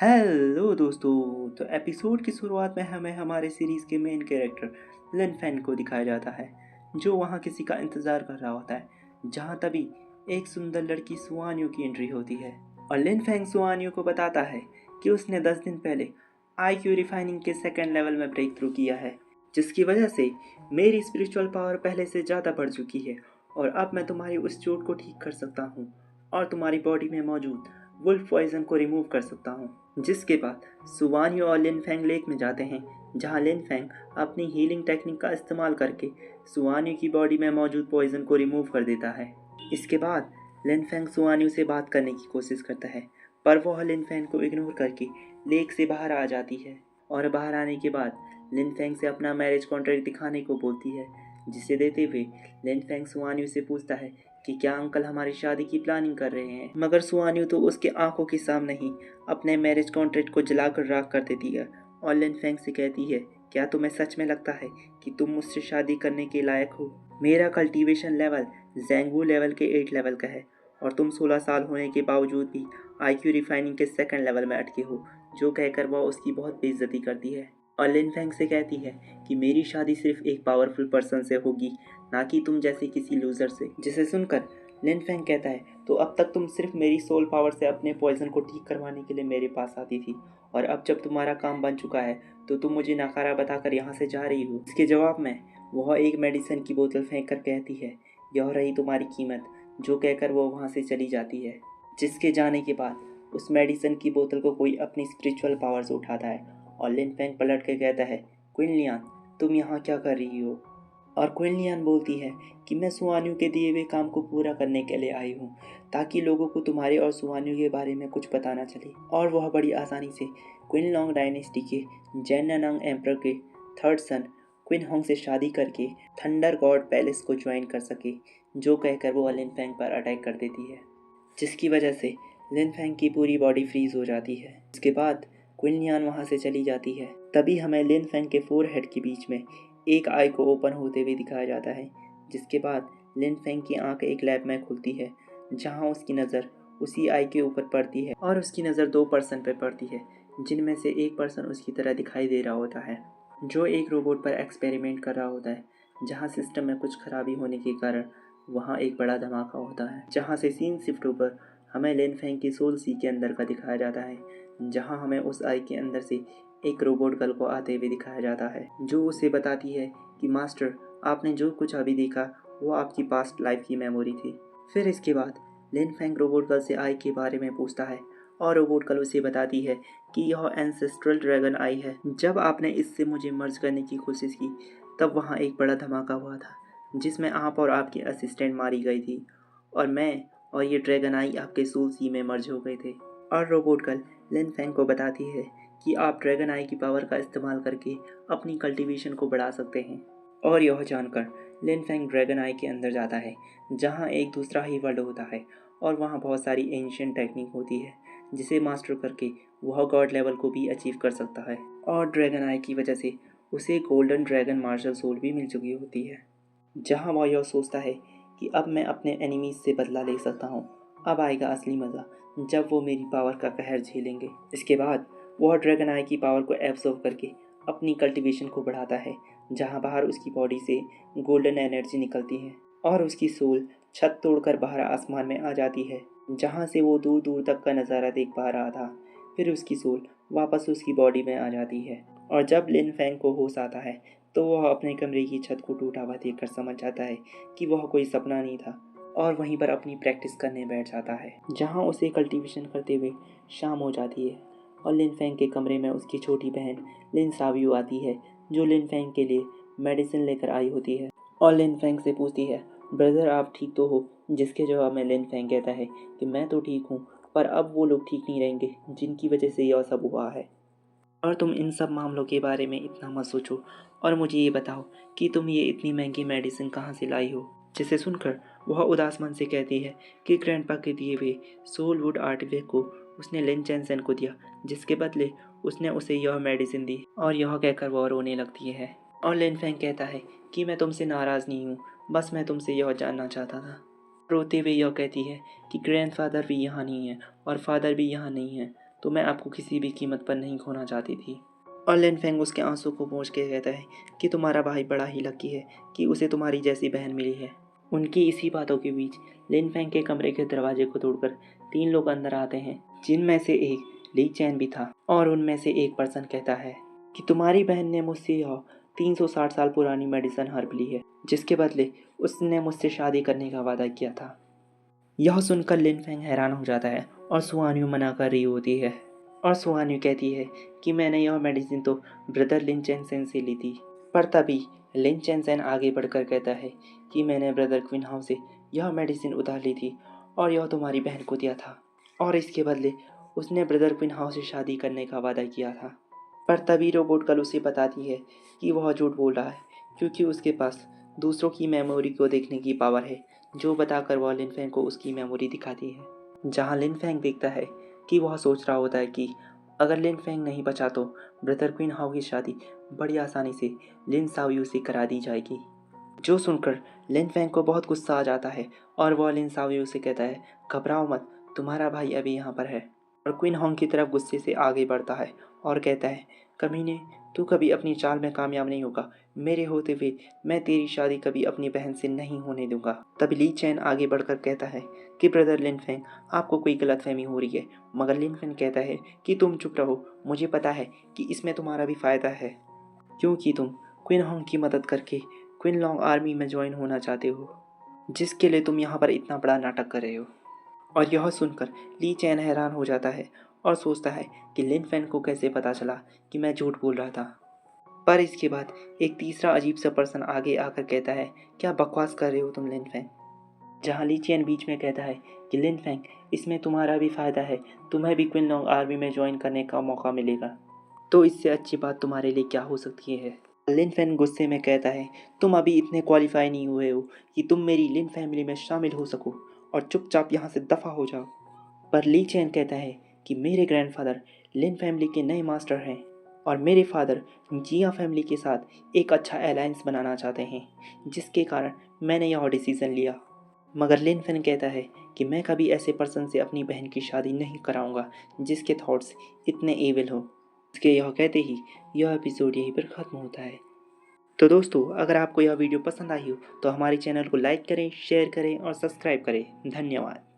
Hello दोस्तों। तो episode की शुरुआत में हमें हमारे सीरीज़ के मेन कैरेक्टर लिन फैन को दिखाया जाता है, जो वहाँ किसी का इंतज़ार कर रहा होता है। जहाँ तभी एक सुंदर लड़की सुआनियो की एंट्री होती है और लिन फैंग सुआनियो को बताता है कि उसने 10 दिन पहले आईक्यू रिफाइनिंग के सेकेंड लेवल में ब्रेक थ्रू किया है, जिसकी वजह से मेरी स्पिरिचुअल पावर पहले से ज़्यादा बढ़ चुकी है और अब मैं तुम्हारी उस चोट को ठीक कर सकता हूँ और तुम्हारी बॉडी में मौजूद वुल्फ पॉइजन को रिमूव कर सकता हूँ। जिसके बाद सुवानियो और लिन फैंग लेक में जाते हैं, जहाँ लिन फैंग अपनी हीलिंग टेक्निक का इस्तेमाल करके सुवानियो की बॉडी में मौजूद पॉइजन को रिमूव कर देता है। इसके बाद लिन फैंग सुवानियो से बात करने की कोशिश करता है, पर वह लिन फैंग को इग्नोर करके लेक से बाहर आ जाती है और बाहर आने के बाद लिन फैंग से अपना मैरिज कॉन्ट्रैक्ट दिखाने को बोलती है, जिसे देते हुए लिन फैंग सुवानियो से पूछता है कि क्या अंकल हमारी शादी की प्लानिंग कर रहे हैं। मगर सुआनियो तो उसके आंखों के सामने ही अपने मैरिज कॉन्ट्रैक्ट को जलाकर राख कर देती है और लिन फैंग से कहती है, क्या तुम्हें सच में लगता है कि तुम मुझसे शादी करने के लायक हो? मेरा कल्टीवेशन लेवल ज़ैंगवू लेवल के 8 लेवल का है और तुम 16 साल होने के बावजूद भी आईक्यू रिफाइनिंग के सेकंड लेवल में अटके हो। जो कहकर वह उसकी बहुत बेइज्जती करती है और लिन फैंग से कहती है कि मेरी शादी सिर्फ एक पावरफुल पर्सन से होगी, ना कि तुम जैसे किसी लूजर से। जिसे सुनकर लिन फैंग कहता है, तो अब तक तुम सिर्फ मेरी सोल पावर से अपने पॉइजन को ठीक करवाने के लिए मेरे पास आती थी और अब जब तुम्हारा काम बन चुका है तो तुम मुझे नकारा बताकर यहाँ से जा रही हो। इसके जवाब में वह एक मेडिसिन की बोतल फेंक कर कहती है, यह रही तुम्हारी कीमत। जो कहकर वो वहाँ से चली जाती है। जिसके जाने के बाद उस मेडिसिन की बोतल को कोई अपनी स्पिरिचुअल पावर से उठाता है और लिन फैंग पलट के कहता है, क्वीन लियान तुम यहाँ क्या कर रही हो? और क्वीन लियान बोलती है कि मैं सुआनियो के दिए हुए काम को पूरा करने के लिए आई हूँ, ताकि लोगों को तुम्हारे और सुआनियो के बारे में कुछ पता ना चले। और वह बड़ी आसानी से क्वीन लॉन्ग डायनेस्टी के जैननांग एम्परर के थर्ड सन क्वीन होंग से शादी करके थंडर गॉड पैलेस को ज्वाइन कर सके। जो कहकर वो लिन फैंग पर अटैक कर देती है, जिसकी वजह से लिन फैंग की पूरी बॉडी फ्रीज हो जाती है। इसके बाद क्वीन लियान वहाँ से चली जाती है। तभी हमें लिन फैंग के फोरहेड के बीच में एक आई को ओपन होते हुए दिखाया जाता है। जिसके बाद लिन फैंग की आंख एक लैब में खुलती है, जहाँ उसकी नज़र उसी आई के ऊपर पड़ती है और उसकी नज़र 2 पर्सन पर पड़ती है, जिनमें से एक पर्सन उसकी तरह दिखाई दे रहा होता है, जो एक रोबोट पर एक्सपेरिमेंट कर रहा होता है। जहाँ सिस्टम में कुछ खराबी होने के कारण वहाँ एक बड़ा धमाका होता है, जहाँ से सीन शिफ्ट होकर हमें लिन फैंग की सोल सी के अंदर का दिखाया जाता है, जहाँ हमें उस आई के अंदर से एक रोबोट गर्ल को आते हुए दिखाया जाता है, जो उसे बताती है कि मास्टर आपने जो कुछ अभी देखा वो आपकी पास्ट लाइफ की मेमोरी थी। फिर इसके बाद लिन फैंग रोबोट गर्ल से आई के बारे में पूछता है और रोबोट गर्ल उसे बताती है कि यह एंसेस्ट्रल ड्रैगन आई है। जब आपने इससे मुझे मर्ज करने की कोशिश की तब वहाँ एक बड़ा धमाका हुआ था, जिसमें आप और आपकी असिस्टेंट मारी गई थी और मैं और ये ड्रैगन आई आपके सोल सी में मर्ज हो गए थे। और रोबोट गर्ल लिन फैंग को बताती है कि आप ड्रैगन आई की पावर का इस्तेमाल करके अपनी कल्टीवेशन को बढ़ा सकते हैं। और यह जानकर लिन फैंग ड्रैगन आई के अंदर जाता है, जहाँ एक दूसरा ही वर्ल्ड होता है और वहाँ बहुत सारी एंशिएंट टेक्निक होती है, जिसे मास्टर करके वह गॉड लेवल को भी अचीव कर सकता है। और ड्रैगन आई की वजह से उसे गोल्डन ड्रैगन मार्शल सोल भी मिल चुकी होती है, जहाँ वह यह सोचता है कि अब मैं अपने एनिमीज से बदला ले सकता हूँ। अब आएगा असली मज़ा, जब वो मेरी पावर का कहर झेलेंगे। इसके बाद वह ड्रैगन आई की पावर को एब्जॉर्व करके अपनी कल्टीवेशन को बढ़ाता है, जहाँ बाहर उसकी बॉडी से गोल्डन एनर्जी निकलती है और उसकी सोल छत तोड़कर बाहर आसमान में आ जाती है, जहाँ से वो दूर दूर तक का नज़ारा देख पा रहा था। फिर उसकी सोल वापस उसकी बॉडी में आ जाती है और जब लिन फैंग को होश आता है तो वह अपने कमरे की छत को टूटा हुआ देखकर समझ जाता है कि वह कोई सपना नहीं था और वहीं पर अपनी प्रैक्टिस करने बैठ जाता है, जहां उसे कल्टीवेशन करते हुए शाम हो जाती है और लिन फैंग के कमरे में उसकी छोटी बहन लिन सावियो आती है, जो लिन फैंग के लिए मेडिसिन लेकर आई होती है और लिन फैंग से पूछती है, ब्रदर आप ठीक तो हो? जिसके जवाब में लिन फैंग कहता है कि मैं तो ठीक हूँ, पर अब वो लोग ठीक नहीं रहेंगे जिनकी वजह से यह सब हुआ है और तुम इन सब मामलों के बारे में इतना मत सोचो और मुझे ये बताओ कि तुम ये इतनी महंगी मेडिसिन कहाँ से लाई हो। जिसे सुनकर वह उदास मन से कहती है कि ग्रैंडपा के दिए हुए सोलवुड आर्टिफैक्ट को उसने लिन चैनसन को दिया, जिसके बदले उसने उसे यह मेडिसिन दी। और यह कहकर वह रोने लगती है और लिन फैंग कहता है कि मैं तुमसे नाराज़ नहीं हूँ, बस मैं तुमसे यह जानना चाहता था। रोते हुए यह कहती है कि ग्रैंडफादर भी यहाँ नहीं है और फादर भी यहाँ नहीं है, तो मैं आपको किसी भी कीमत पर नहीं खोना चाहती थी। और लिन फेंग उसके आंसू को पोंछ के कहता है कि तुम्हारा भाई बड़ा ही लकी है कि उसे तुम्हारी जैसी बहन मिली है। उनकी इसी बातों के बीच लिन फेंग के कमरे के दरवाजे को तोड़कर 3 लोग अंदर आते हैं, जिनमें से एक ली चैन भी था। और उनमें से एक पर्सन कहता है कि तुम्हारी बहन ने मुझसे यह 360 साल पुरानी मेडिसिन हर्ब ली है, जिसके बदले उसने मुझसे शादी करने का वादा किया था। यह सुनकर लिन फेंग हैरान हो जाता है और सुहान्यू मना कर रही होती है। और सुहान्यू कहती है कि मैंने यह मेडिसिन तो ब्रदर लिन चेंगसेन से ली थी। पर तभी लिन चेंगसेन आगे बढ़कर कहता है कि मैंने ब्रदर क्विन हाउ से यह मेडिसिन उधार ली थी और यह तुम्हारी बहन को दिया था, और इसके बदले उसने ब्रदर क्विन हाउ से शादी करने का वादा किया था। पर तभी रोबोट गर्ल उसे बताती है कि वह झूठ बोल रहा है, क्योंकि उसके पास दूसरों की मेमोरी को देखने की पावर है, जो बताकर वह लिन फेंग को उसकी मेमोरी दिखाती है। जहाँ लिन फेंग देखता है कि वह सोच रहा होता है कि अगर लिन फेंग नहीं बचा तो ब्रदर क्वीन हाउ की शादी बड़ी आसानी से लिन साओयू से करा दी जाएगी। जो सुनकर लिन फेंग को बहुत गुस्सा आ जाता है और वह लिन साओयू से कहता है, घबराओ मत, तुम्हारा भाई अभी यहाँ पर है। और क्वीन होंग की तरफ गुस्से से आगे बढ़ता है और कहता है, कमीने, तू कभी अपनी चाल में कामयाब नहीं होगा। मेरे होते हुए मैं तेरी शादी कभी अपनी बहन से नहीं होने दूंगा। तब ली चैन आगे बढ़कर कहता है कि ब्रदर लिन फेंग, आपको कोई गलतफहमी हो रही है। मगर लिन फेंग कहता है कि तुम चुप रहो, मुझे पता है कि इसमें तुम्हारा भी फ़ायदा है, क्योंकि तुम क्वीन होंग की मदद करके क्वीन लॉन्ग आर्मी में ज्वाइन होना चाहते हो, जिसके लिए तुम यहाँ पर इतना बड़ा नाटक कर रहे हो। और यह सुनकर ली चैन हैरान हो जाता है और सोचता है कि लिन फेंग को कैसे पता चला कि मैं झूठ बोल रहा था। पर इसके बाद एक तीसरा अजीब सा पर्सन आगे आकर कहता है, क्या बकवास कर रहे हो तुम लिन फेंग। जहाँ ली चैन बीच में कहता है कि लिन फेंग, इसमें तुम्हारा भी फ़ायदा है, तुम्हें भी क्विन लॉन्ग आर्मी में ज्वाइन करने का मौका मिलेगा, तो इससे अच्छी बात तुम्हारे लिए क्या हो सकती है। लिन फेंग गुस्से में कहता है, तुम अभी इतने क्वालिफाई नहीं हुए हो कि तुम मेरी लिन फैमिली में शामिल हो सको, और चुपचाप यहाँ से दफ़ा हो जाओ। पर ली चैन कहता है कि मेरे ग्रैंडफादर लिन फैमिली के नए मास्टर हैं और मेरे फादर जिया फैमिली के साथ एक अच्छा अलायंस बनाना चाहते हैं, जिसके कारण मैंने यह डिसीज़न लिया। मगर लिन फेंग कहता है कि मैं कभी ऐसे पर्सन से अपनी बहन की शादी नहीं कराऊंगा जिसके थॉट्स इतने एविल हो। इसके यह कहते ही यह एपिसोड यहीं पर ख़त्म होता है। तो दोस्तों, अगर आपको यह वीडियो पसंद आई हो तो हमारे चैनल को लाइक करें, शेयर करें और सब्सक्राइब करें। धन्यवाद।